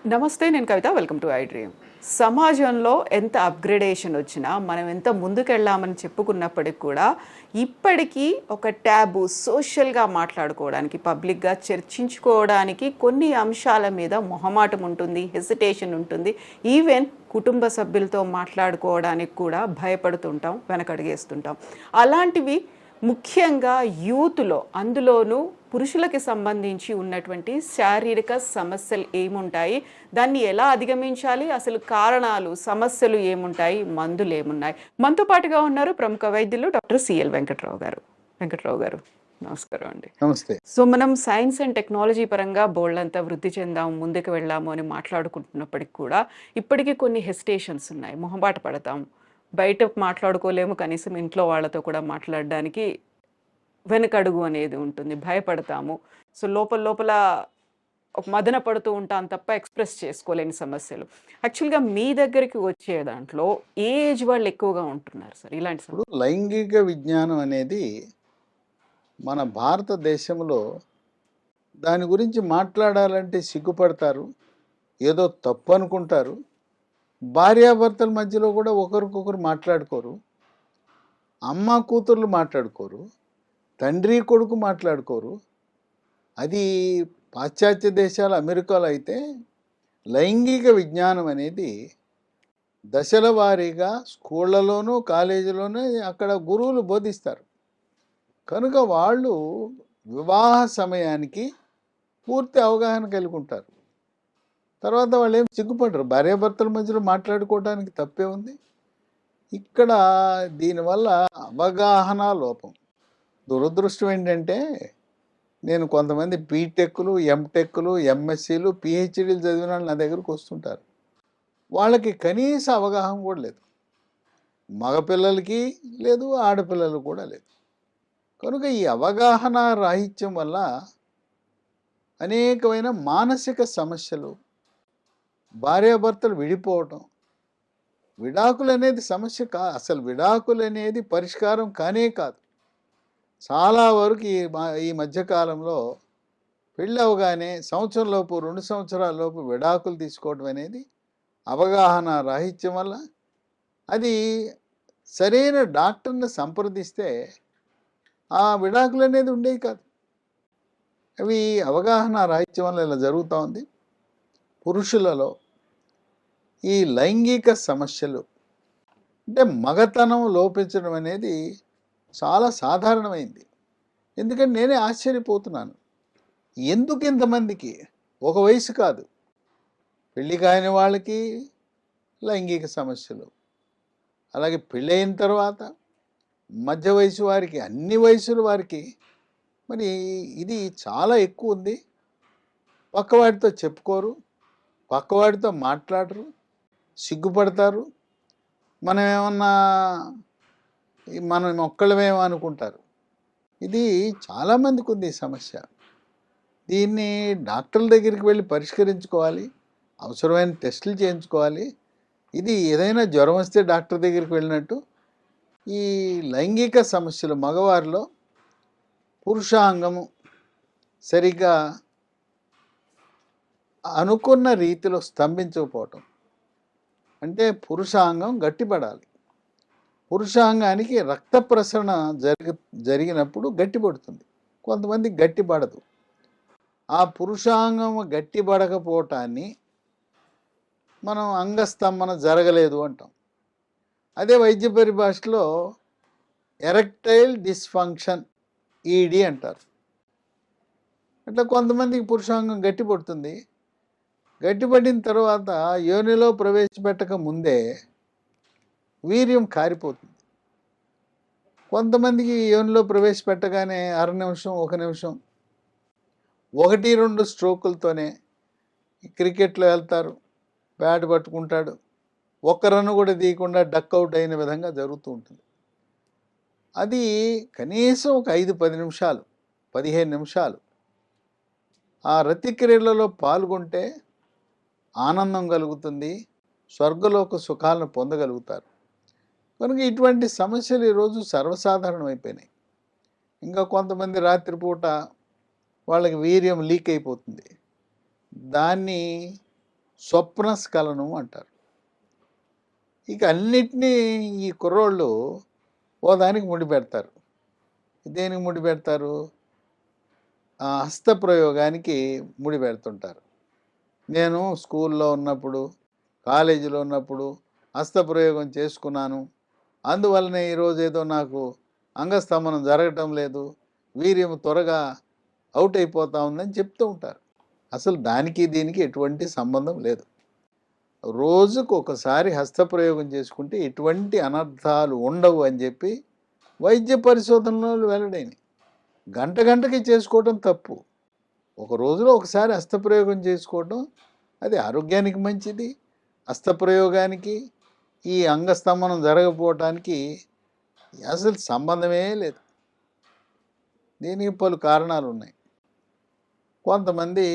నమస్తే, నేను Kavitha. Welcome to iDream. సమాజంలో ఎంత అప్గ్రేడేషన్ వచ్చినా, మనం ఎంత ముందుకెళ్ళామని చెప్పుకున్నప్పటికి కూడా ఇప్పటికీ ఒక ట్యాబు సోషల్గా మాట్లాడుకోవడానికి, పబ్లిక్గా చర్చించుకోవడానికి కొన్ని అంశాల మీద మొహమాటం ఉంటుంది, హెసిటేషన్ ఉంటుంది. ఈవెన్ కుటుంబ సభ్యులతో మాట్లాడుకోవడానికి కూడా భయపడుతుంటాం, వెనకడుగేస్తుంటాం. అలాంటివి ముఖ్యంగా యూత్లో, అందులోనూ పురుషులకి సంబంధించి ఉన్నటువంటి శారీరక సమస్యలు ఏముంటాయి, దాన్ని ఎలా అధిగమించాలి, అసలు కారణాలు, సమస్యలు ఏముంటాయి, మందులు ఏమున్నాయి. మనతో పాటుగా ఉన్నారు ప్రముఖ వైద్యులు డాక్టర్ సిఎల్ వెంకట్రావు గారు. నమస్కారం అండి. నమస్తే. సో మనం సైన్స్ అండ్ టెక్నాలజీ పరంగా బోల్డంతా వృద్ధి చెందాము, ముందుకు వెళ్ళాము అని మాట్లాడుకుంటున్నప్పటికి కూడా ఇప్పటికీ కొన్ని హెసిటేషన్స్ ఉన్నాయి. మొహమాట పడతాం, బయట మాట్లాడుకోలేము, కనీసం ఇంట్లో వాళ్ళతో కూడా మాట్లాడడానికి వెనకడుగు అనేది ఉంటుంది, భయపడతాము. సో లోపల ఒక మదన పడుతూ ఉంటాం తప్ప ఎక్స్ప్రెస్ చేసుకోలేని సమస్యలు. యాక్చువల్గా మీ దగ్గరికి వచ్చే దాంట్లో ఏ ఏజ్ వాళ్ళు ఎక్కువగా ఉంటున్నారు సార్ ఇలాంటి ఇప్పుడు లైంగిక విజ్ఞానం అనేది మన భారతదేశంలో దాని గురించి మాట్లాడాలంటే సిగ్గుపడతారు, ఏదో తప్పు అనుకుంటారు. భార్యాభర్తల మధ్యలో కూడా ఒకరికొకరు మాట్లాడుకోరు, అమ్మ కూతుర్లు మాట్లాడుకోరు, తండ్రి కొడుకు మాట్లాడుకోరు. అది పాశ్చాత్య దేశాల అమెరికాలో అయితే లైంగిక విజ్ఞానం అనేది దశల వారీగా స్కూళ్ళలోనూ కాలేజీలోనూ అక్కడ గురువులు బోధిస్తారు. కనుక వాళ్ళు వివాహ సమయానికి పూర్తి అవగాహన కలిగి ఉంటారు. తర్వాత వాళ్ళు ఏం సిగ్గుపడరు, భార్యాభర్తల మధ్యలో మాట్లాడుకోవడానికి తప్పే ఉంది. ఇక్కడ దీనివల్ల అవగాహన లోపం. దురదృష్టం ఏంటంటే, నేను కొంతమంది బీటెక్లు, ఎంటెక్లు, ఎంఎస్సీలు, పిహెచ్డీలు చదివిన వాళ్ళు నా దగ్గరకు వస్తుంటారు. వాళ్ళకి కనీస అవగాహన కూడా లేదు, మగపిల్లలకి లేదు, ఆడపిల్లలకు కూడా లేదు. కనుక ఈ అవగాహన రాహిత్యం వల్ల అనేకమైన మానసిక సమస్యలు, భార్యాభర్తలు విడిపోవటం, విడాకులు అనేది సమస్య అసలు విడాకులు అనేది పరిష్కారం కానే కాదు. చాలా వరకు ఈ మధ్యకాలంలో పెళ్ళి అవగానే సంవత్సరంలోపు, 2 సంవత్సరాల లోపు విడాకులు తీసుకోవడం అనేది అవగాహన రాహిత్యం వల్ల. అది సరైన డాక్టర్ని సంప్రదిస్తే ఆ విడాకులు అనేది ఉండేవి కాదు. అవి అవగాహన రాహిత్యం వల్ల ఇలా జరుగుతూ ఉంది. పురుషులలో ఈ లైంగిక సమస్యలు అంటే మగతనం లోపించడం అనేది చాలా సాధారణమైంది. ఎందుకంటే నేనే ఆశ్చర్యపోతున్నాను, ఎందుకు ఇంతమందికి ఒక వయసు కాదు, పెళ్ళి కాని వాళ్ళకి లైంగిక సమస్యలు, అలాగే పెళ్ళైన తర్వాత మధ్య వయసు వారికి, అన్ని వయసుల వారికి మరి ఇది చాలా ఎక్కువ ఉంది. పక్కవాడితో చెప్పుకోరు, పక్కవాడితో మాట్లాడరు, సిగ్గుపడతారు. మనం ఒక్కళ్ళమేమో అనుకుంటారు. ఇది చాలామందికి ఉంది ఈ సమస్య. దీన్ని డాక్టర్ల దగ్గరికి వెళ్ళి పరిష్కరించుకోవాలి, అవసరమైన టెస్టులు చేయించుకోవాలి. ఇది ఏదైనా జ్వరం వస్తే డాక్టర్ దగ్గరికి వెళ్ళినట్టు ఈ లైంగిక సమస్యలు మగవారిలో పురుషాంగము సరిగ్గా అనుకున్న రీతిలో స్తంభించకపోవటం, అంటే పురుషాంగం గట్టిపడాలి. పురుషాంగానికి రక్త ప్రసరణ జరిగినప్పుడు గట్టిపడుతుంది, కొంతమంది గట్టిపడదు. ఆ పురుషాంగం గట్టిపడకపోవటాన్ని మనం అంగస్తంభన జరగలేదు అంటాం. అదే వైద్య పరిభాషలో ఎరెక్టైల్ డిస్ఫంక్షన్, ఈడి అంటారు. అట్లా కొంతమందికి పురుషాంగం గట్టిపడుతుంది. గట్టిపడిన తర్వాత యోనిలో ప్రవేశపెట్టక ముందే వీర్యం కారిపోతుంది. కొంతమందికి యోనిలో ప్రవేశపెట్టగానే 1/2 నిమిషం, 1 నిమిషం, 1-2 స్ట్రోకులతోనే క్రికెట్లో వెళ్తారు, బ్యాట్ పట్టుకుంటాడు, ఒక్క రన్ను కూడా తీయకుండా డక్అవుట్ అయిన విధంగా జరుగుతూ ఉంటుంది. అది కనీసం ఒక 5-10 నిమిషాలు, 15 నిమిషాలు ఆ రతిక్రియలలో పాల్గొంటే ఆనందం కలుగుతుంది, స్వర్గలోక సుఖాలను పొందగలుగుతారు. కనుక ఇటువంటి సమస్యలు ఈరోజు సర్వసాధారణమైపోయినాయి. ఇంకా కొంతమంది రాత్రిపూట వాళ్ళకి వీర్యం లీక్ అయిపోతుంది, దాన్ని స్వప్నస్ఖలనం అంటారు. ఇక అన్నిటినీ ఈ కుర్రోళ్ళు ఓ దానికి ముడిపెడతారు. దేనికి ముడిపెడతారు? హస్తప్రయోగానికి ముడిపెడుతుంటారు. నేను స్కూల్లో ఉన్నప్పుడు, కాలేజీలో ఉన్నప్పుడు హస్తప్రయోగం చేసుకున్నాను. అందువల్లనే ఈరోజు ఏదో నాకు అంగస్తంభనం జరగటం లేదు, వీర్యం త్వరగా అవుట్ అయిపోతా ఉందని చెప్తూ ఉంటారు. అసలు దానికి దీనికి ఎటువంటి సంబంధం లేదు. రోజుకు ఒకసారి హస్తప్రయోగం చేసుకుంటే ఎటువంటి అనర్థాలు ఉండవు అని చెప్పి వైద్య పరిశోధనలు వెల్లడైనవి. గంట గంటకి చేసుకోవటం తప్పు. ఒక రోజులో ఒకసారి హస్తప్రయోగం చేసుకోవటం అది ఆరోగ్యానికి మంచిది. హస్తప్రయోగానికి ఈ అంగస్తంభనం జరగకపోవటానికి అసలు సంబంధమే లేదు. దీనికి పలు కారణాలు ఉన్నాయి. కొంతమంది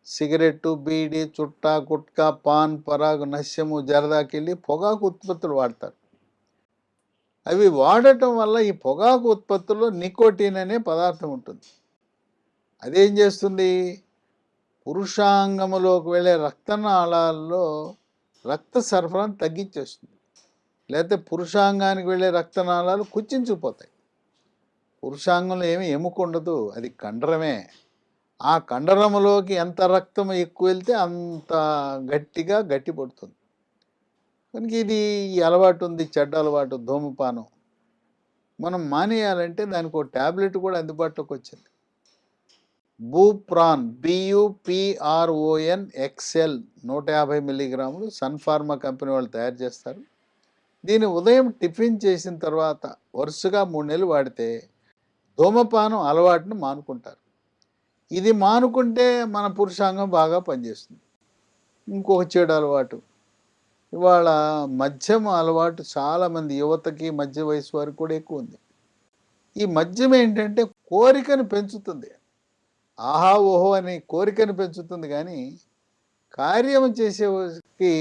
సిగరెట్టు, బీడి, చుట్టా, గుట్కా, పాన్, పరాగు, నశ్యము, జరదాకెళ్ళి పొగాకు ఉత్పత్తులు వాడతారు. అవి వాడటం వల్ల ఈ పొగాకు ఉత్పత్తుల్లో నికోటిన్ అనే పదార్థం ఉంటుంది. అదేం చేస్తుంది? పురుషాంగములోకి వెళ్ళే రక్తనాళాల్లో రక్త సరఫరాను తగ్గించేస్తుంది. లేకపోతే పురుషాంగానికి వెళ్ళే రక్తనాళాలు కుచించుకుపోతాయి. పురుషాంగంలో ఏమీ ఎముక ఉండదు, అది కండరమే. ఆ కండరములోకి ఎంత రక్తం ఎక్కువ వెళ్తే అంత గట్టిగా గట్టిపడుతుంది. కనుక ఇది ఈ అలవాటు ఉంది, చెడ్డ అలవాటు ధూమపానం. మనం మానేయాలంటే దానికి ఒక ట్యాబ్లెట్ కూడా అందుబాటులోకి వచ్చింది. బూప్రాన్, BUPRON XL 150 మిల్లీగ్రాములు సన్ఫార్మా కంపెనీ వాళ్ళు తయారు చేస్తారు. దీన్ని ఉదయం టిఫిన్ చేసిన తర్వాత వరుసగా 3 నెలలు వాడితే ధూమపానం అలవాటును మానుకుంటారు. ఇది మానుకుంటే మన పురుషాంగం బాగా పనిచేస్తుంది. ఇంకొక చెడు అలవాటు, ఇవాళ మద్యం అలవాటు చాలామంది యువతకి, మధ్య వయసు వారికి కూడా ఎక్కువ ఉంది. ఈ మద్యం ఏంటంటే కోరికను పెంచుతుంది. ఆహా ఓహో అని కోరికను పెంచుతుంది, కానీ కార్యం చేసేకి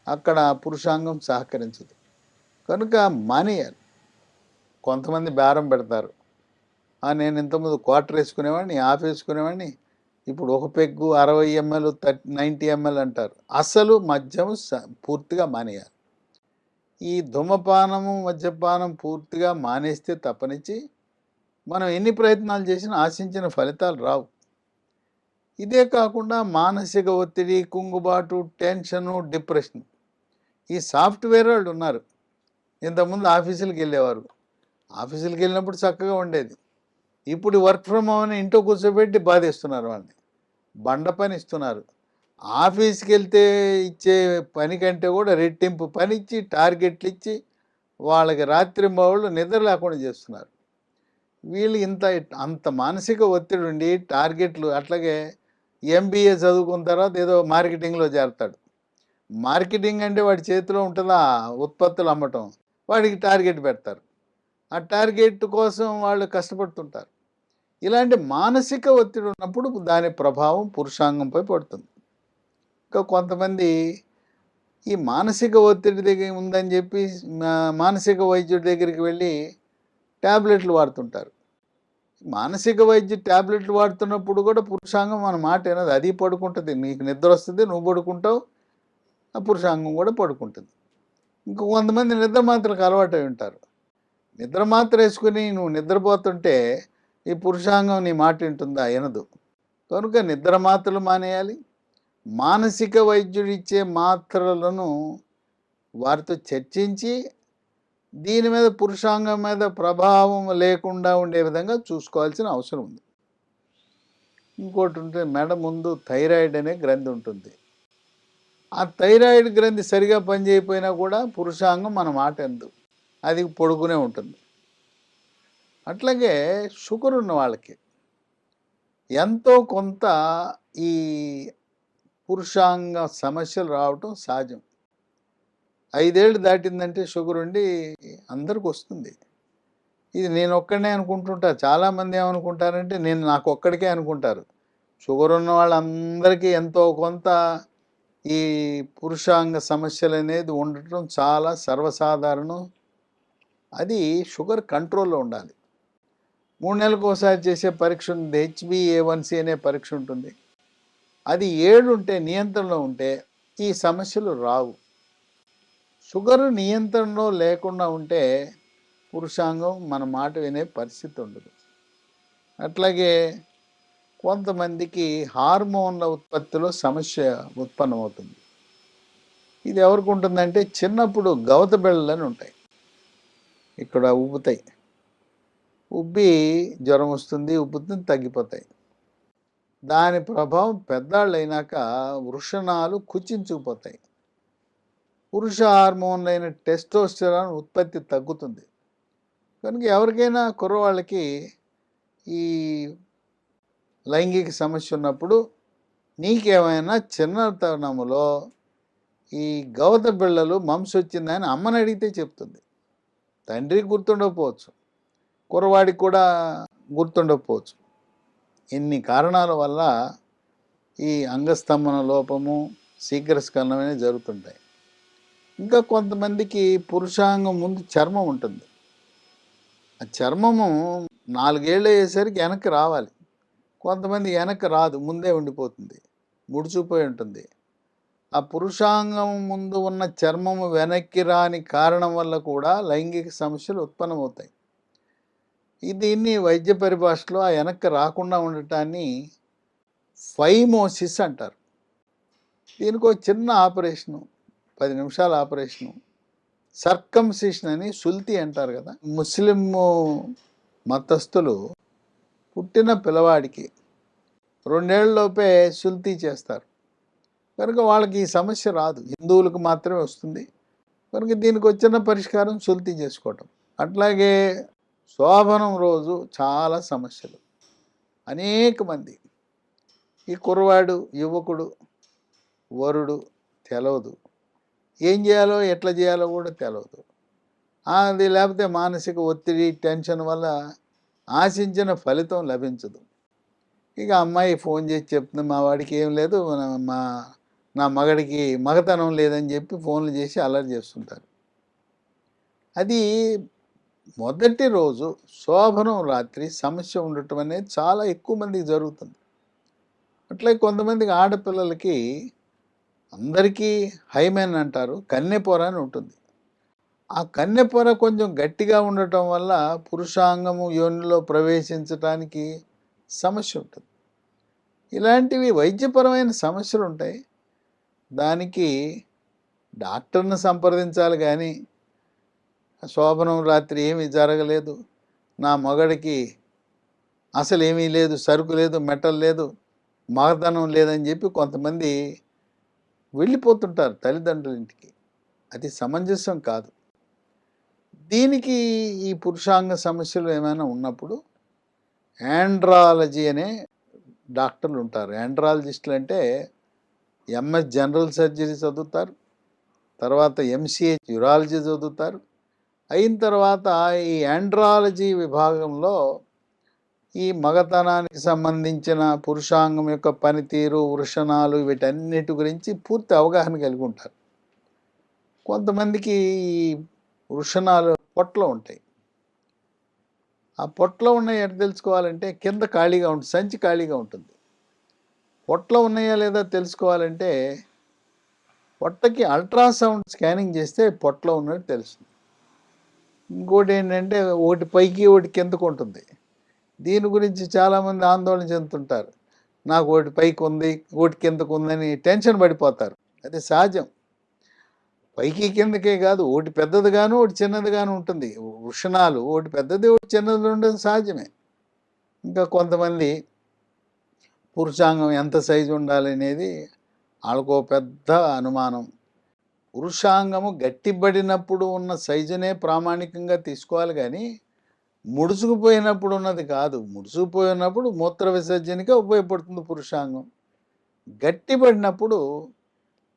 అక్కడ పురుషాంగం సహకరించదు. కనుక మానేయాలి. కొంతమంది బేరం పెడతారు, నేను ఇంతకుముందు క్వార్టర్ వేసుకునేవాడిని, హాఫ్ వేసుకునేవాడిని, ఇప్పుడు ఒక పెగ్గు 60 ml 90 ml అంటారు. అసలు మద్యం పూర్తిగా మానేయాలి. ఈ ధూమపానము, మద్యపానం పూర్తిగా మానేస్తే తప్పనిచ్చి మనం ఎన్ని ప్రయత్నాలు చేసినా ఆశించిన ఫలితాలు రావు. ఇదే కాకుండా మానసిక ఒత్తిడి, కుంగుబాటు, టెన్షను, డిప్రెషన్. ఈ సాఫ్ట్వేర్ వాళ్ళు ఉన్నారు. ఇంతకుముందు ఆఫీసులకు వెళ్ళేవారు, ఆఫీసులకు వెళ్ళినప్పుడు చక్కగా ఉండేది. ఇప్పుడు వర్క్ ఫ్రమ్ హోమ్ అని ఇంట్లో కూర్చోబెట్టి బాధేస్తున్నారు వాళ్ళని, బండ పని ఇస్తున్నారు. ఆఫీస్కి వెళ్తే ఇచ్చే పని కంటే కూడా రెట్టింపు పని ఇచ్చి, టార్గెట్లు ఇచ్చి వాళ్ళకి రాత్రింబవళ్ళు నిద్ర లేకుండా చేస్తున్నారు. వీళ్ళు అంత మానసిక ఒత్తిడి ఉండి టార్గెట్లు. అట్లాగే MBA చదువుకున్న తర్వాత ఏదో మార్కెటింగ్లో చేరతాడు. మార్కెటింగ్ అంటే వాడి చేతిలో ఉంటుందా ఉత్పత్తులు అమ్మటం, వాడికి టార్గెట్ పెడతారు. ఆ టార్గెట్ కోసం వాళ్ళు కష్టపడుతుంటారు. ఇలాంటి మానసిక ఒత్తిడి ఉన్నప్పుడు దాని ప్రభావం పురుషాంగంపై పడుతుంది. ఇంకా కొంతమంది ఈ మానసిక ఒత్తిడి దగ్గర ఉందని చెప్పి మానసిక వైద్యుడి దగ్గరికి వెళ్ళి ట్యాబ్లెట్లు వాడుతుంటారు. మానసిక వైద్య ట్యాబ్లెట్లు వాడుతున్నప్పుడు కూడా పురుషాంగం మన మాట వినదు, అది పడుకుంటుంది. నీకు నిద్ర వస్తుంది, నువ్వు పడుకుంటావు, ఆ పురుషాంగం కూడా పడుకుంటుంది. ఇంకో కొంతమంది నిద్ర మాత్రకు అలవాటు అయి ఉంటారు. నిద్ర మాత్ర వేసుకుని నువ్వు నిద్రపోతుంటే ఈ పురుషాంగం నీ మాట వింటుందా? వినదు. కనుక నిద్ర మాత్రలు మానేయాలి. మానసిక వైద్యుడు ఇచ్చే మాత్రలను వారితో చర్చించి దీని మీద పురుషాంగం మీద ప్రభావం లేకుండా ఉండే విధంగా చూసుకోవాల్సిన అవసరం ఉంది. ఇంకోటి ఉంటే మెడ ముందు థైరాయిడ్ అనే గ్రంథి ఉంటుంది. ఆ థైరాయిడ్ గ్రంథి సరిగా పనిచేయకపోయినా కూడా పురుషాంగం మన మాట ఎందు అది పొడుగునే ఉంటుంది. అట్లాగే షుగర్ ఉన్న వాళ్ళకి ఎంతో కొంత ఈ పురుషాంగ సమస్యలు రావటం సహజం. 5 ఏళ్ళు దాటిందంటే షుగర్ ఉండి అందరికి వస్తుంది. ఇది నేను ఒక్కడనే అనుకుంటుంటా. చాలామంది ఏమనుకుంటారంటే నాకు ఒక్కడికే అనుకుంటారు. షుగర్ ఉన్న వాళ్ళందరికీ ఎంతో కొంత ఈ పురుషాంగ సమస్యలు అనేది ఉండటం చాలా సర్వసాధారణం. అది షుగర్ కంట్రోల్లో ఉండాలి. 3 నెలలకు ఒకసారి చేసే పరీక్ష ఉంది, HbA1c అనే పరీక్ష ఉంటుంది. అది 7 ఉంటే, నియంత్రణలో ఉంటే ఈ సమస్యలు రావు. షుగర్ నియంత్రణలో లేకుండా ఉంటే పురుషాంగం మన మాట వినే పరిస్థితి ఉండదు. అట్లాగే కొంతమందికి హార్మోన్ల ఉత్పత్తిలో సమస్య ఉత్పన్నమవుతుంది. ఇది ఎవరికి ఉంటుందంటే చిన్నప్పుడు గవత బిళ్ళలని ఉంటాయి, ఇక్కడ ఉబ్బుతాయి, ఉబ్బి జ్వరం వస్తుంది, ఉబ్బుతుంది, తగ్గిపోతాయి. దాని ప్రభావం పెద్దాళ్ళు అయినాక వృషణాలు కుచించుకుపోతాయి. పురుష హార్మోన్లైన టెస్టోస్టెరాన్ ఉత్పత్తి తగ్గుతుంది. కనుక ఎవరికైనా కుర్రవాళ్ళకి ఈ లైంగిక సమస్య ఉన్నప్పుడు నీకేమైనా చిన్నతనంలో ఈ గవత బిళ్ళలు మమ్స్ వచ్చిందని అమ్మని అడిగితే చెప్తుంది. తండ్రికి గుర్తుండకపోవచ్చు, కుర్రవాడికి కూడా గుర్తుండకపోవచ్చు. ఇన్ని కారణాల వల్ల ఈ అంగస్తంభన లోపము, శీఘ్రస్ఖలనం అనేవి జరుగుతుంటాయి. ఇంకా కొంతమందికి పురుషాంగం ముందు చర్మం ఉంటుంది. ఆ చర్మము 4 ఏళ్ళు అయ్యేసరికి వెనక్కి రావాలి. కొంతమంది వెనక్కి రాదు, ముందే ఉండిపోతుంది, ముడుచుకుపోయి ఉంటుంది. ఆ పురుషాంగం ముందు ఉన్న చర్మము వెనక్కి రాని కారణం వల్ల కూడా లైంగిక సమస్యలు ఉత్పన్నమవుతాయి. దీన్ని వైద్య పరిభాషలో ఆ వెనక్కి రాకుండా ఉండటాన్ని ఫైమోసిస్ అంటారు. దీనికి ఒక చిన్న ఆపరేషను, 10 నిమిషాల ఆపరేషను, సర్కంసిషన్ అని సుల్తి అంటారు కదా. ముస్లిం మతస్థులు పుట్టిన పిల్లవాడికి 2 ఏళ్లలోపే సుల్తి చేస్తారు. కనుక వాళ్ళకి ఈ సమస్య రాదు, హిందువులకు మాత్రమే వస్తుంది. కనుక దీనికి వచ్చిన పరిష్కారం సుల్తి చేసుకోవటం. అట్లాగే శోభనం రోజు చాలా సమస్యలు, అనేక మంది ఈ కుర్రవాడు, యువకుడు, వరుడు తెలవదు, ఏం చేయాలో ఎట్లా చేయాలో కూడా తెలవదు. అది లేకపోతే మానసిక ఒత్తిడి, టెన్షన్ వల్ల ఆశించిన ఫలితం లభించదు. ఇక అమ్మాయి ఫోన్ చేసి చెప్తుంది, మా వాడికి ఏం లేదు, నా మగడికి మగతనం లేదని చెప్పి ఫోన్లు చేసి అల్లరి చేస్తుంటారు. అది మొదటి రోజు శోభనం రాత్రి సమస్య ఉండటం అనేది చాలా ఎక్కువ మందికి జరుగుతుంది. అట్లాగే కొంతమందికి ఆడపిల్లలకి, అందరికీ హైమెన్ అంటారు, కన్నెపొర అని ఉంటుంది. ఆ కన్నెపొర కొంచెం గట్టిగా ఉండటం వల్ల పురుషాంగము యోనిలో ప్రవేశించడానికి సమస్య ఉంటుంది. ఇలాంటివి వైద్యపరమైన సమస్యలు ఉంటాయి. దానికి డాక్టర్ని సంప్రదించాలి. కానీ శోభనం రాత్రి ఏమీ జరగలేదు, నా మగడికి అసలు ఏమీ లేదు, సరుకు లేదు, మెటల్ లేదు, మగతనం లేదని చెప్పి కొంతమంది వెళ్ళిపోతుంటారు తల్లిదండ్రుల ఇంటికి. అది సమంజసం కాదు. దీనికి ఈ పురుషాంగ సమస్యలు ఏమైనా ఉన్నప్పుడు యాండ్రాలజీ అనే డాక్టర్లు ఉంటారు. యాండ్రాలజిస్టులు అంటే ఎంఎస్ జనరల్ సర్జరీ చదువుతారు, తర్వాత ఎంసీఏ యూరాలజీ చదువుతారు. అయిన తర్వాత ఈ యాండ్రాలజీ విభాగంలో ఈ మగతనానికి సంబంధించిన పురుషాంగం యొక్క పనితీరు, వృషణాలు, వీటన్నిటి గురించి పూర్తి అవగాహన కలిగి ఉంటారు. కొంతమందికి ఈ వృషణాలు పొట్టలో ఉంటాయి. ఆ పొట్టలో ఉన్నాయి ఎట్లా తెలుసుకోవాలంటే, కింద ఖాళీగా ఉంటుంది, సంచి ఖాళీగా ఉంటుంది. పొట్టలో ఉన్నాయా లేదా తెలుసుకోవాలంటే పొట్టకి అల్ట్రాసౌండ్ స్కానింగ్ చేస్తే పొట్టలో ఉన్నట్టు తెలుస్తుంది. ఇంకోటి ఏంటంటే, ఒకటి పైకి ఒకటి కిందకు ఉంటుంది. దీని గురించి చాలామంది ఆందోళన చెందుతుంటారు. నాకు ఒకటి పైకి ఉంది, ఒకటి కిందకు ఉందని టెన్షన్ పడిపోతారు. అది సహజం. పైకి కిందకే కాదు, ఒకటి పెద్దదిగాను ఒకటి చిన్నదిగాను ఉంటుంది. వృషణాలు ఒకటి పెద్దది ఒకటి చిన్నది ఉండదు, సహజమే. ఇంకా కొంతమంది పురుషాంగం ఎంత సైజు ఉండాలి అనేది వాళ్ళకో పెద్ద అనుమానం. పురుషాంగము గట్టిపడినప్పుడు ఉన్న సైజునే ప్రామాణికంగా తీసుకోవాలి, కానీ ముడుచుకుపోయినప్పుడు ఉన్నది కాదు. ముడుచుకుపోయినప్పుడు మూత్ర విసర్జనకే ఉపయోగపడుతుంది పురుషాంగం. గట్టిపడినప్పుడు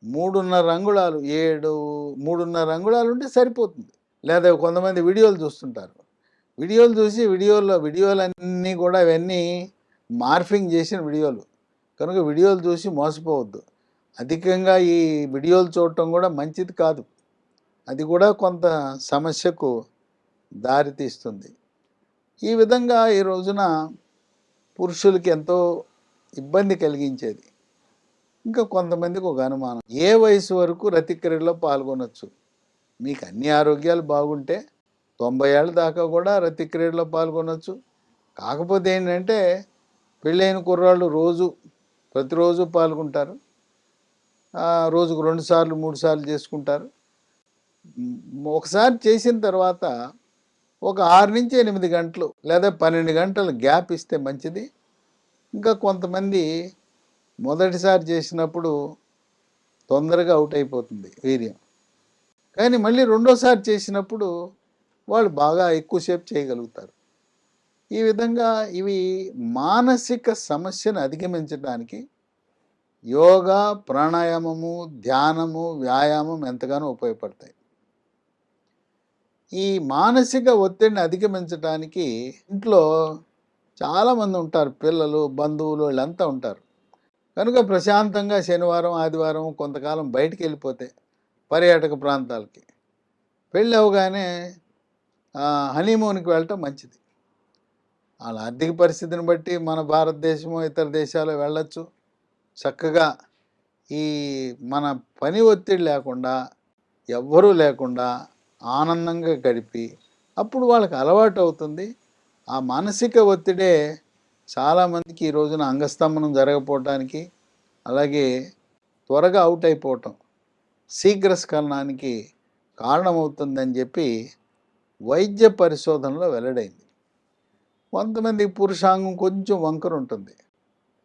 3.5 అంగుళాలు, 3.5 అంగుళాలు ఉంటే సరిపోతుంది. లేదా కొంతమంది వీడియోలు చూస్తుంటారు, వీడియోలు చూసి వీడియోలన్నీ కూడా ఇవన్నీ మార్ఫింగ్ చేసిన వీడియోలు. కనుక వీడియోలు చూసి మోసపోవద్దు. అధికంగా ఈ వీడియోలు చూడటం కూడా మంచిది కాదు. అది కూడా కొంత సమస్యకు దారితీస్తుంది. ఈ విధంగా ఈ రోజున పురుషులకి ఎంతో ఇబ్బంది కలిగించేది ఇంకా కొంతమందికి ఒక అనుమానం, ఏ వయసు వరకు రతిక్రియలో పాల్గొనొచ్చు? మీకు అన్ని ఆరోగ్యాలు బాగుంటే 90 ఏళ్ళ దాకా కూడా రతిక్రియలో పాల్గొనొచ్చు. కాకపోతే ఏంటంటే పెళ్ళైన కుర్రాళ్ళు ప్రతిరోజు పాల్గొంటారు. రోజుకు 2 సార్లు 3 సార్లు చేసుకుంటారు. ఒకసారి చేసిన తర్వాత ఒక 6 నుంచి 8 గంటలు లేదా 12 గంటలు గ్యాప్ ఇస్తే మంచిది. ఇంకా కొంతమంది మొదటిసారి చేసినప్పుడు తొందరగా అవుట్ అయిపోతుంది వీర్యం, కానీ మళ్ళీ రెండోసారి చేసినప్పుడు వాళ్ళు బాగా ఎక్కువసేపు చేయగలుగుతారు. ఈ విధంగా ఇవి మానసిక సమస్యను అధిగమించడానికి యోగా, ప్రాణాయామము, ధ్యానము, వ్యాయామం ఎంతగానో ఉపయోగపడతాయి. ఈ మానసిక ఒత్తిడిని అధిగమించడానికి ఇంట్లో చాలామంది ఉంటారు, పిల్లలు, బంధువులు, వీళ్ళంతా ఉంటారు. కనుక ప్రశాంతంగా శనివారం, ఆదివారం కొంతకాలం బయటికి వెళ్ళిపోతే పర్యాటక ప్రాంతాలకి, పెళ్ళి అవగానే హనీమూన్కి వెళ్ళటం మంచిది. వాళ్ళ ఆర్థిక పరిస్థితిని బట్టి మన భారతదేశము, ఇతర దేశాలు వెళ్ళొచ్చు. చక్కగా ఈ మన పని ఒత్తిడి లేకుండా, ఎవ్వరూ లేకుండా ఆనందంగా గడిపి అప్పుడు వాళ్ళకి అలవాటు అవుతుంది. ఆ మానసిక ఒత్తిడే చాలామందికి ఈ రోజున అంగస్తంభనం జరగకపోవటానికి, అలాగే త్వరగా అవుట్ అయిపోవటం, శీఘ్రస్ఖలనానికి కారణమవుతుందని చెప్పి వైద్య పరిశోధనలో వెల్లడైంది. కొంతమంది పురుషాంగం కొంచెం వంకర ఉంటుంది.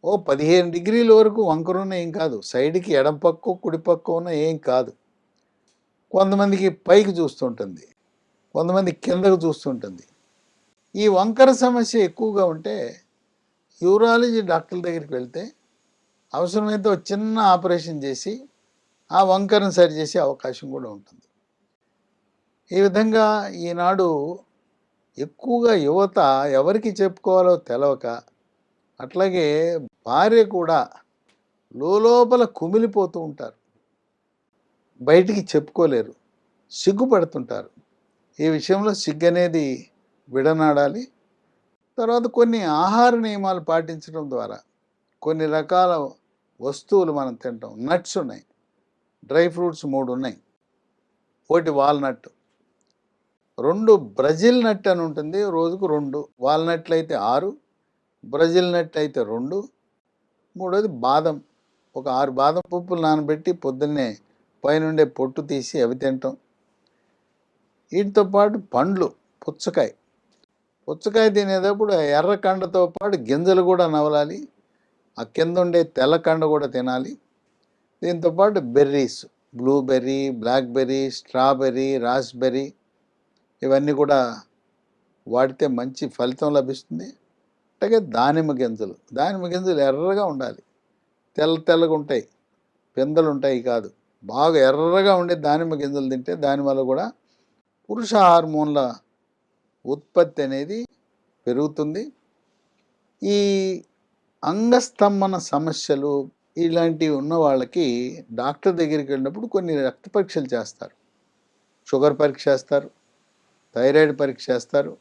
15 డిగ్రీల వరకు వంకరున్న ఏం కాదు, సైడ్కి ఎడం పక్క కుడి పక్క ఉన్న ఏం కాదు. కొంతమందికి పైకి చూస్తుంటుంది, కొంతమంది కిందకు చూస్తుంటుంది. ఈ వంకర సమస్య ఎక్కువగా ఉంటే యూరాలజీ డాక్టర్ల దగ్గరికి వెళ్తే అవసరమైతే ఒక చిన్న ఆపరేషన్ చేసి ఆ వంకరను సరిచేసే అవకాశం కూడా ఉంటుంది. ఈ విధంగా ఈనాడు ఎక్కువగా యువత ఎవరికి చెప్పుకోవాలో తెలవక, అట్లాగే భార్య కూడా లోపల కుమిలిపోతూ ఉంటారు, బయటికి చెప్పుకోలేరు, సిగ్గుపడుతుంటారు. ఈ విషయంలో సిగ్గు అనేది విడనాడాలి. తర్వాత కొన్ని ఆహార నియమాలు పాటించడం ద్వారా కొన్ని రకాల వస్తువులు మనం తింటాం. నట్స్ ఉన్నాయి, డ్రై ఫ్రూట్స్ 3 ఉన్నాయి. ఒకటి వాల్నట్, 2 బ్రెజిల్ నట్ అని ఉంటుంది, రోజుకు 2. వాల్నట్లు అయితే 6, బ్రెజిల్ నట్ అయితే 2. మూడోది బాదం, ఒక 6 బాదం పప్పులు నానబెట్టి పొద్దున్నే పైనుండే పొట్టు తీసి అవి తింటాం. వీటితో పాటు పండ్లు, పుచ్చకాయ తినేటప్పుడు ఎర్ర కండతో పాటు గింజలు కూడా నవలాలి, ఆ కింద ఉండే తెల్ల కండ కూడా తినాలి. దీంతోపాటు berries, blueberry, blackberry, strawberry, raspberry, ఇవన్నీ కూడా వాడితే మంచి ఫలితం లభిస్తుంది. అలాగే దానిమ్మ గింజలు ఎర్రగా ఉండాలి, తెల్లగా ఉంటాయి, పిందెలు ఉంటాయి కాదు, బాగా ఎర్రగా ఉండే దానిమ్మ గింజలు తింటే దానివల్ల కూడా పురుష హార్మోన్ల ఉత్పత్తి అనేది పెరుగుతుంది. ఈ అంగస్తంభన సమస్యలు ఇలాంటివి ఉన్న వాళ్ళకి డాక్టర్ దగ్గరికి వెళ్ళినప్పుడు కొన్ని రక్త పరీక్షలు చేస్తారు. షుగర్ పరీక్ష చేస్తారు, థైరాయిడ్ పరీక్ష చేస్తారు.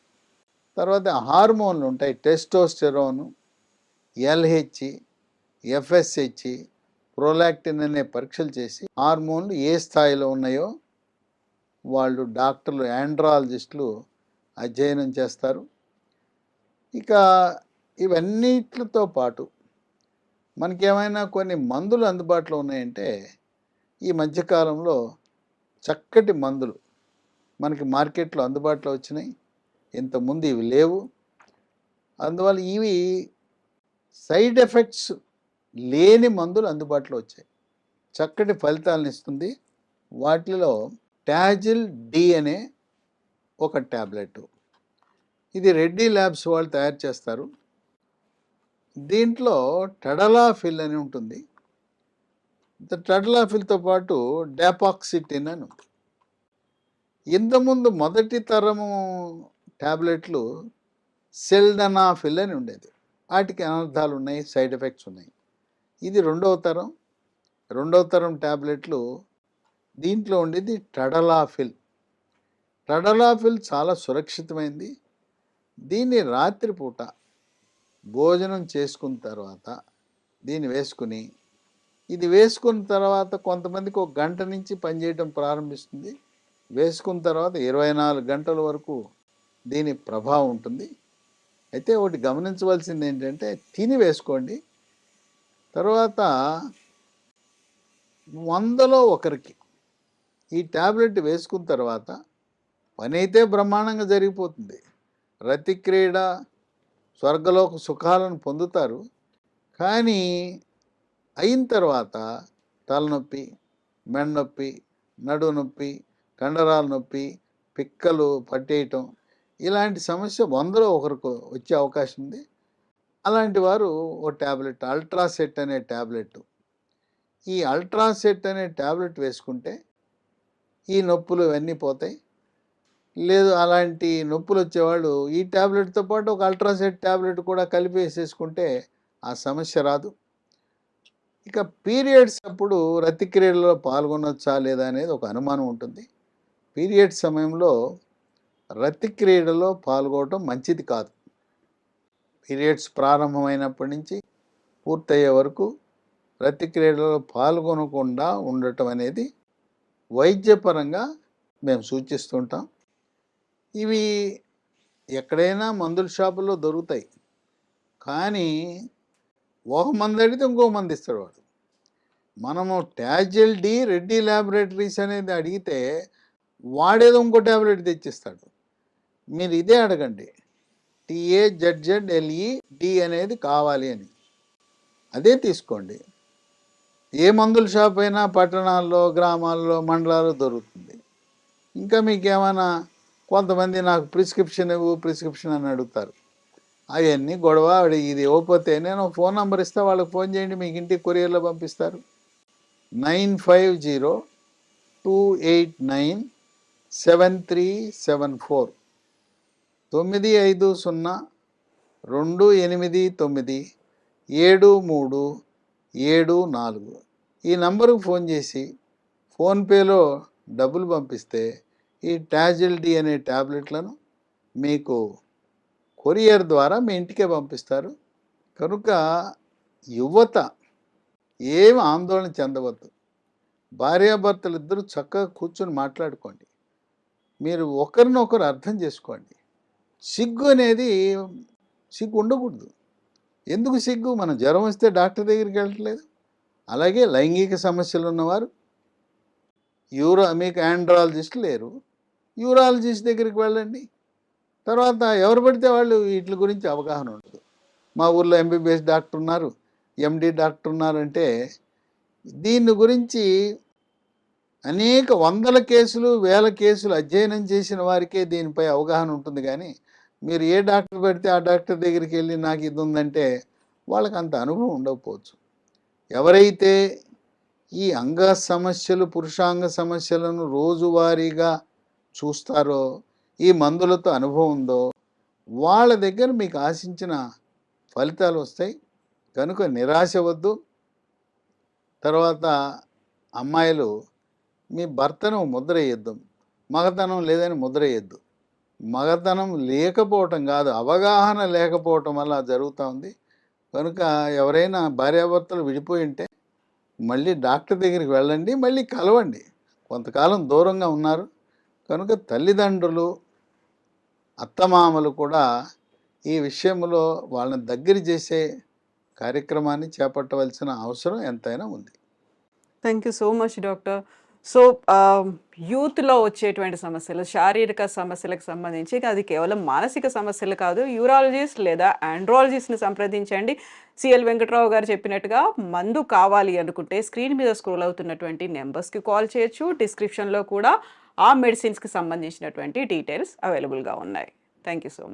తర్వాత హార్మోన్లు ఉంటాయి, టెస్టోస్టెరోను, ఎల్హెచ్, ఎఫ్ఎస్హెచ్, ప్రోలాక్టిన్ అనే పరీక్షలు చేసి హార్మోన్లు ఏ స్థాయిలో ఉన్నాయో వాళ్ళు డాక్టర్లు, ఆండ్రాలజిస్టులు అధ్యయనం చేస్తారు. ఇక ఇవన్నిటితో పాటు మనకేమైనా కొన్ని మందులు అందుబాటులో ఉన్నాయంటే ఈ మధ్యకాలంలో చక్కటి మందులు మనకి మార్కెట్లో అందుబాటులో వచ్చినాయి. ఇంతకుముందు ఇవి లేవు. అందువల్ల ఇవి సైడ్ ఎఫెక్ట్స్ లేని మందులు అందుబాటులో వచ్చాయి, చక్కటి ఫలితాలను ఇస్తుంది. వాటిలో టాజిల్ డి అనే ఒక ట్యాబ్లెట్, ఇది రెడ్డి ల్యాబ్స్ వాళ్ళు తయారు చేస్తారు. దీంట్లో టడలాఫిల్ అని ఉంటుంది. టడలాఫిల్తో పాటు డాపాక్సిటిన్ అని ఉంది. ఇంతకుముందు మొదటి తరము ట్యాబ్లెట్లు సెల్డనాఫిల్ అని ఉండేది, వాటికి అనర్థాలు ఉన్నాయి, సైడ్ ఎఫెక్ట్స్ ఉన్నాయి. ఇది రెండవ తరం ట్యాబ్లెట్లు. దీంట్లో ఉండేది టడలాఫిల్ చాలా సురక్షితమైంది. దీన్ని రాత్రిపూట భోజనం చేసుకున్న తర్వాత దీన్ని వేసుకుని ఇది వేసుకున్న తర్వాత కొంతమందికి ఒక గంట నుంచి పనిచేయడం ప్రారంభిస్తుంది. వేసుకున్న తర్వాత 24 గంటల వరకు దీని ప్రభావం ఉంటుంది. అయితే ఒకటి గమనించవలసింది ఏంటంటే తిని వేసుకోండి. తర్వాత 100లో ఒకరికి ఈ టాబ్లెట్ వేసుకున్న తర్వాత పని అయితే బ్రహ్మాండంగా జరిగిపోతుంది. రతిక్రీడ, స్వర్గలోక సుఖాలను పొందుతారు. కానీ అయిన తర్వాత తలనొప్పి, మెడనొప్పి, నడుము నొప్పి, కండరాల నొప్పి, పిక్కలు పట్టేయటం, ఇలాంటి సమస్య 100లో ఒకరికి వచ్చే అవకాశం ఉంది. అలాంటి వారు ఓ టాబ్లెట్ అల్ట్రాసెట్ అనే టాబ్లెట్, ఈ అల్ట్రాసెట్ అనే టాబ్లెట్ వేసుకుంటే ఈ నొప్పులు ఇవన్నీ పోతాయి. లేదు అలాంటి నొప్పులు వచ్చేవాళ్ళు ఈ టాబ్లెట్తో పాటు ఒక అల్ట్రాసెట్ టాబ్లెట్ కూడా కలిపి వేసేసుకుంటే ఆ సమస్య రాదు. ఇక పీరియడ్స్ అప్పుడు రతిక్రియలలో పాల్గొనొచ్చా లేదా అనేది ఒక అనుమానం ఉంటుంది. పీరియడ్స్ సమయంలో రతిక్రీడలో పాల్గొనడం మంచిది కాదు. పీరియడ్స్ ప్రారంభమైనప్పటి నుంచి పూర్తయ్యే వరకు రతిక్రీడలో పాల్గొనకుండా ఉండటం అనేది వైద్యపరంగా మేము సూచిస్తుంటాం. ఇవి ఎక్కడైనా మందుల షాపుల్లో దొరుకుతాయి. కానీ ఒక మంది అడిగితే ఇంకో మంది ఇస్తాడు వాడు. మనము టాజిల్ డి రెడ్డి ల్యాబొరేటరీస్ అనేది అడిగితే వాడేదో ఇంకో ట్యాబ్లెట్ తెచ్చిస్తాడు. మీరు ఇదే అడగండి, TAZZLE అనేది కావాలి అని, అదే తీసుకోండి. ఏ మందుల షాప్ అయినా పట్టణాల్లో, గ్రామాల్లో, మండలాల్లో దొరుకుతుంది. ఇంకా మీకు ఏమైనా కొంతమంది నాకు ప్రిస్క్రిప్షన్ ఇవ్వు ప్రిస్క్రిప్షన్ అని అడుగుతారు. అవన్నీ గొడవ. ఇది ఇవ్వకపోతే నేను ఫోన్ నెంబర్ ఇస్తా, వాళ్ళకి ఫోన్ చేయండి, మీకు ఇంటికి కొరియర్లో పంపిస్తారు. 9502897374 950289737 ఈ నంబరుకు ఫోన్ చేసి ఫోన్పేలో డబ్బులు పంపిస్తే ఈ టాజిల్ డి అనే ట్యాబ్లెట్లను మీకు కొరియర్ ద్వారా మీ ఇంటికే పంపిస్తారు. కనుక యువత ఏమి ఆందోళన చెందవద్దు. భార్యాభర్తలు ఇద్దరు చక్కగా కూర్చొని మాట్లాడుకోండి. మీరు ఒకరినొకరు అర్థం చేసుకోండి. సిగ్గు అనేది సిగ్గు ఉండకూడదు. ఎందుకు సిగ్గు? మనం జ్వరం వస్తే డాక్టర్ దగ్గరికి వెళ్ళట్లేదు. అలాగే లైంగిక సమస్యలు ఉన్నవారు మీకు ఆండ్రాలజిస్ట్ లేరు, యూరాలజిస్ట్ దగ్గరికి వెళ్ళండి. తర్వాత ఎవరు పడితే వాళ్ళు వీటి గురించి అవగాహన ఉండదు. మా ఊర్లో MBBS డాక్టర్ ఉన్నారు, MD డాక్టర్ ఉన్నారంటే దీని గురించి అనేక వందల కేసులు, వేల కేసులు అధ్యయనం చేసిన వారికే దీనిపై అవగాహన ఉంటుంది. కానీ మీరు ఏ డాక్టర్ పెడితే ఆ డాక్టర్ దగ్గరికి వెళ్ళి నాకు ఇది ఉందంటే వాళ్ళకి అంత అనుభవం ఉండకపోవచ్చు. ఎవరైతే ఈ అంగ సమస్యలు, పురుషాంగ సమస్యలను రోజువారీగా చూస్తారో, ఈ మందులతో అనుభవం ఉందో, వాళ్ళ దగ్గర మీకు ఆశించిన ఫలితాలు వస్తాయి. కనుక నిరాశ వద్దు. తర్వాత అమ్మాయిలు, మీ భర్తను ముద్ర వేయద్దు, మగతనం లేదని ముద్ర వేయద్దు. మగతనం లేకపోవటం కాదు, అవగాహన లేకపోవటం వల్ల జరుగుతూ ఉంది. కనుక ఎవరైనా భార్యాభర్తలు విడిపోయి ఉంటే మళ్ళీ డాక్టర్ దగ్గరికి వెళ్ళండి, మళ్ళీ కలవండి. కొంతకాలం దూరంగా ఉన్నారు కనుక తల్లిదండ్రులు, అత్తమామలు కూడా ఈ విషయంలో వాళ్ళని దగ్గర చేసే కార్యక్రమాన్ని చేపట్టవలసిన అవసరం ఎంతైనా ఉంది. Thank you so much doctor. So యూత్లో వచ్చేటువంటి సమస్యలు, శారీరక సమస్యలకు సంబంధించి అది కేవలం మానసిక సమస్యలు కాదు, యూరాలజిస్ట్ లేదా ఆండ్రాలజిస్ట్ని సంప్రదించండి. సిఎల్ వెంకట్రావు గారు చెప్పినట్టుగా మందు కావాలి అనుకుంటే స్క్రీన్ మీద స్క్రోల్ అవుతున్నటువంటి నెంబర్స్కి కాల్ చేయొచ్చు. డిస్క్రిప్షన్లో కూడా ఆ మెడిసిన్స్కి సంబంధించినటువంటి డీటెయిల్స్ అవైలబుల్గా ఉన్నాయి. Thank you so much.